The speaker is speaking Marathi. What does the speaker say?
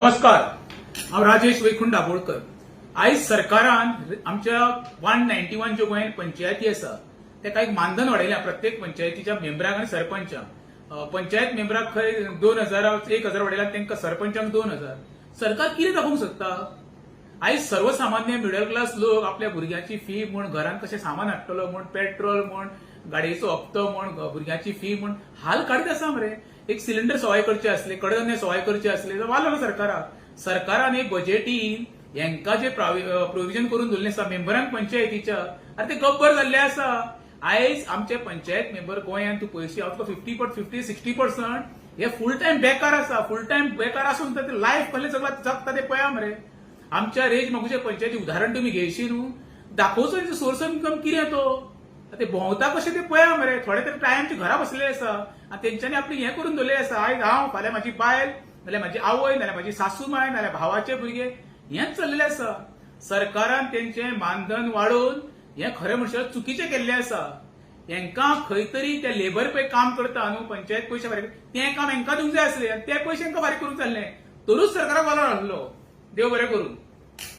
नमस्कार, हांव राजेश वैकुंठ दाबोळकर। आयज सरकारान आमच्या 191 ज्यो गोंयांत पंचायती आसा ताका एक मानधन वाडयल्या प्रत्येक पंचायतीच्या मेंबराक आनी सरपंचाक। पंचायत मेंबराक खंय 2000 1000 वाडयल्या, तांकां सरपंचाक 2000। सरकार कितें दाखोवंक सोदता? आयज सर्वसामान्य मिडल क्लास लोक आपल्या भुरग्याची फी म्हूण, घरांत कशें सामान हाडटलो म्हूण, पेट्रोल म्हूण, गाडयेचो हप्तो म्हूण, भुरग्याची फी म्हूण हाल काडीत आसा मरे। एक सिलिंडर सवाय करचे असले, कडधान्य सवाय करचे असले तर वालो सरकाराक। सरकारान एक बजेटीन हेंका जे प्रोविजन करून दवरले आसा मेंबरांक पंचायतीच्या, अरे ते गब्बर जाल्ले आसा। आयज आमचे पंचायत मेंबर गोंयांत तूं पळयशी आउट ऑफ 50-60% हे फुल टाइम बेकार आसा। फुल टाइम बेकार आसून ते लायफ कसले सगळं जगता ते पळया मरे। आमच्या रेज मगुचे पंचायती उदाहरण तुम्ही घेयशी न्हू, दाखोवचो सोर्स ऑफ इन्कम कितें तो ते भोंवता कशें ते पळया मरे। थोडे तरी टायमचे घरा बसले आसा आनी तेंच्यांनी आपली हें करून दवरले आसा। आयज हांव, फाल्यां म्हाजी बायल, नाल्यार म्हाजी आवय, नाल्यार म्हाजी सासूमाय, नाल्यार भावाचे भुरगे हेंच चल्लेले आसा। सरकारान तेंचें मानधन वाडोवन हें खरें म्हणल्यार चुकीचें केल्लें आसा। हेंकां खंय तरी ते लेबर पे काम करता न्हू, पंचायत पयशे फारीक तें काम हेंकां दिवंक जाय आसलें, ते पयशे हेंकां फारीक करूंक जाल्ले, तरूच सरकाराक वालो हाडलो। देव बरें करूं।